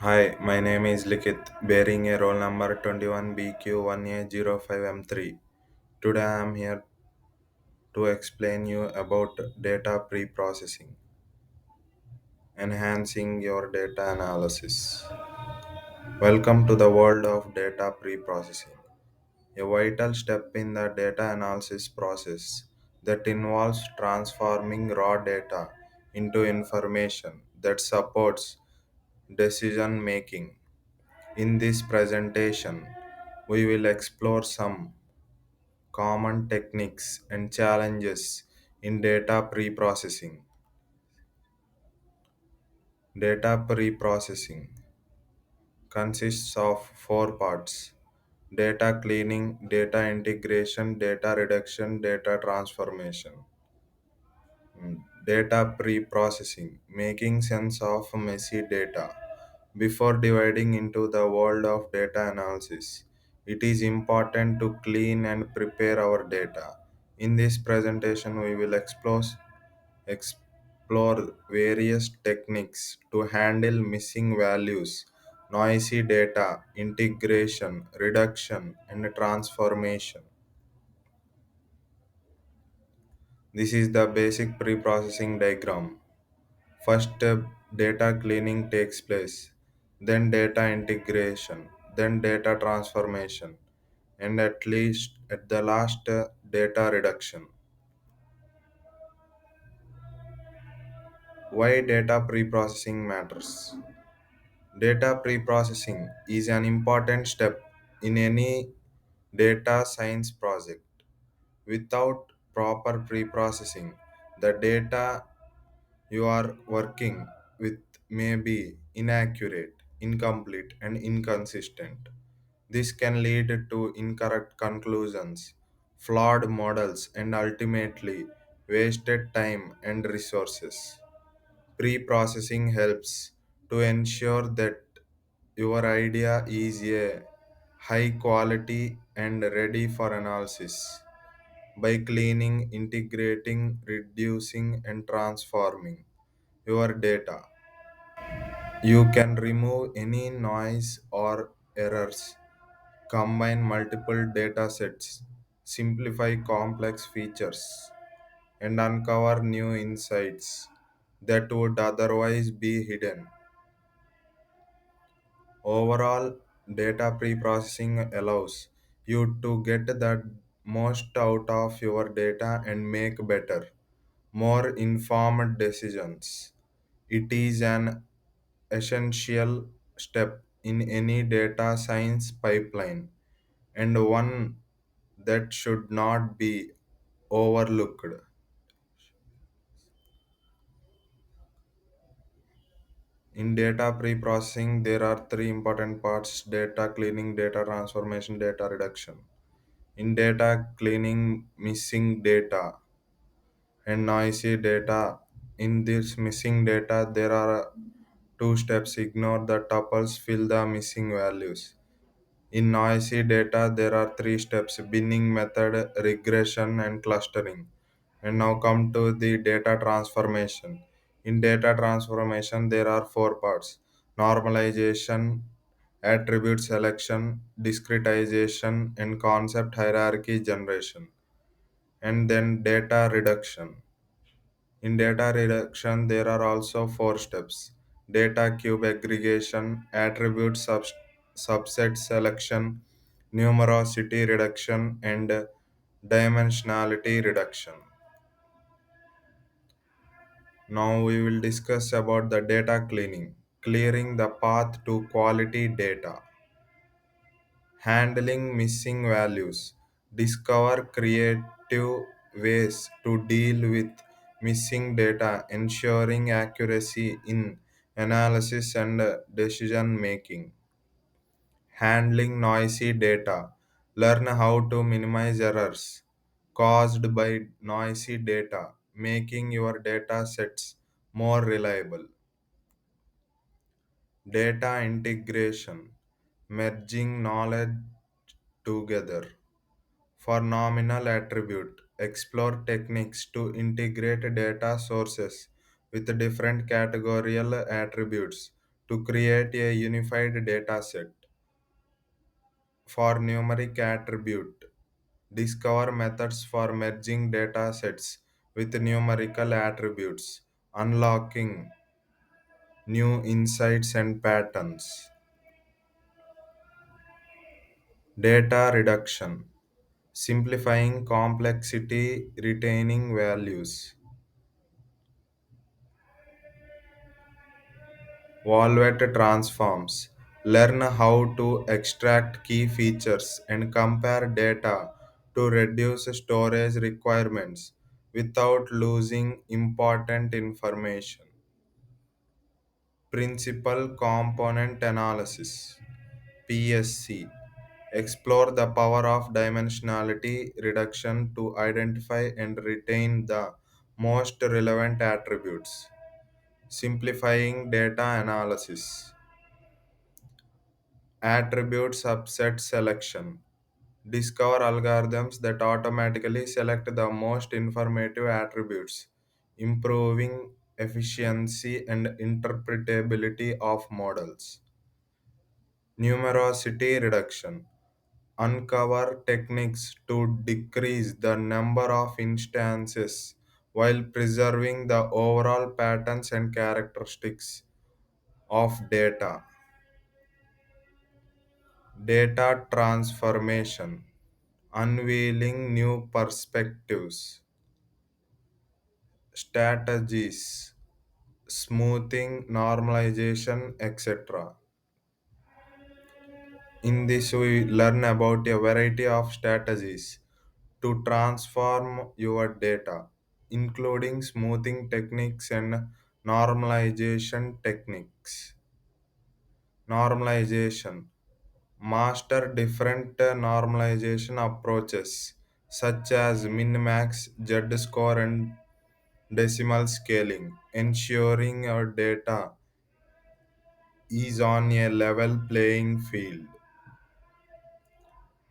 Hi, my name is Likith, bearing a roll number 21BQ1A05M3. Today I am here to explain you about data pre-processing, enhancing your data analysis. Welcome to the world of data pre-processing, a vital step in the data analysis process that involves transforming raw data into information that supports decision making. In this presentation, we will explore some common techniques and challenges in data pre-processing. Data pre-processing consists of four parts: data cleaning, data integration, data reduction, data transformation. Data pre-processing, making sense of messy data. Before dividing into the world of data analysis, it is important to clean and prepare our data. In this presentation, we will explore various techniques to handle missing values, noisy data, integration, reduction, and transformation. This is the basic pre-processing diagram. First step, data cleaning takes place, then data integration, then data transformation, and at least at the last, data reduction. Why data pre-processing matters? Data pre-processing is an important step in any data science project. Without proper pre-processing, the data you are working with may be inaccurate, incomplete, and inconsistent. This can lead to incorrect conclusions, flawed models, and ultimately wasted time and resources. Pre processing helps to ensure that your idea is a high quality and ready for analysis. By cleaning, integrating, reducing, and transforming your data, you can remove any noise or errors, combine multiple data sets, simplify complex features, and uncover new insights that would otherwise be hidden. Overall, data pre-processing allows you to get the most out of your data and make better, more informed decisions. It is an essential step in any data science pipeline and one that should not be overlooked. In data pre-processing, there are three important parts: data cleaning, data transformation, data reduction. In data cleaning, missing data and noisy data. In this missing data, there are two steps: ignore the tuples, fill the missing values. In noisy data, there are three steps: binning method, regression, and clustering. And now come to the data transformation. In data transformation, there are four parts: normalization, attribute selection, discretization, and concept hierarchy generation. And then data reduction. In data reduction, there are also four steps: data cube aggregation, attribute subset selection, numerosity reduction, and dimensionality reduction. Now we will discuss about the data cleaning, clearing the path to quality data, handling missing values, discover creative ways to deal with missing data, ensuring accuracy in analysis and decision making, handling noisy data, learn how to minimize errors caused by noisy data, making your data sets more reliable. Data integration, merging knowledge together. For nominal attribute, explore techniques to integrate data sources with different categorical attributes to create a unified data set for numeric attribute. Discover methods for merging data sets with numerical attributes, unlocking new insights and patterns. Data reduction, simplifying complexity, retaining values. Volvet transforms, learn how to extract key features and compare data to reduce storage requirements without losing important information. Principal Component Analysis PSC. Explore the power of dimensionality reduction to identify and retain the most relevant attributes. Simplifying data analysis. Attribute subset selection. Discover algorithms that automatically select the most informative attributes, improving efficiency and interpretability of models. Numerosity reduction. Uncover techniques to decrease the number of instances while preserving the overall patterns and characteristics of data. Data transformation. Unveiling new perspectives. Strategies. Smoothing, normalization, etc. In this, we learn about a variety of strategies to transform your data, including smoothing techniques and normalization techniques. Normalization. Master different normalization approaches such as min max, Z score, and decimal scaling, ensuring your data is on a level playing field.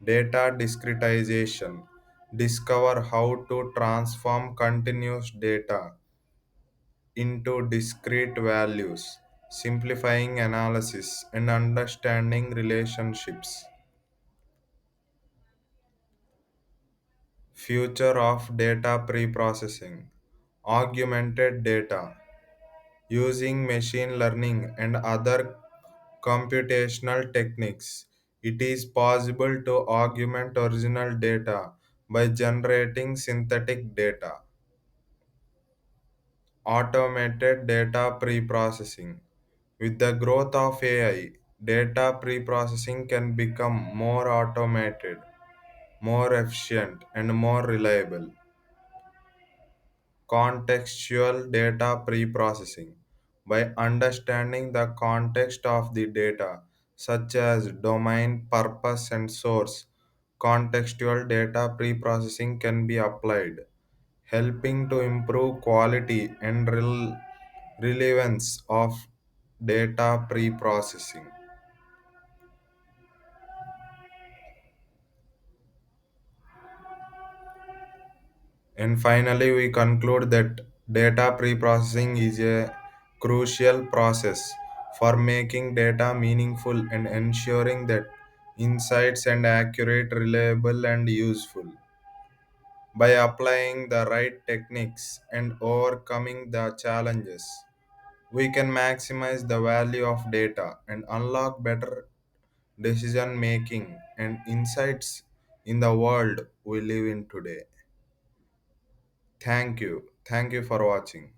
Data discretization. Discover how to transform continuous data into discrete values, simplifying analysis and understanding relationships. Future of data preprocessing. Augmented data. Using machine learning and other computational techniques, it is possible to augment original data by generating synthetic data. Automated data preprocessing. With the growth of AI, data preprocessing can become more automated, more efficient, and more reliable. Contextual data preprocessing. By understanding the context of the data, such as domain, purpose, and source, contextual data preprocessing can be applied, helping to improve quality and relevance of data preprocessing. And finally, we conclude that data preprocessing is a crucial process for making data meaningful and ensuring that insights and accurate, reliable, and useful. By applying the right techniques and overcoming the challenges, we can maximize the value of data and unlock better decision making and insights in the world we live in today. Thank you. Thank you for watching.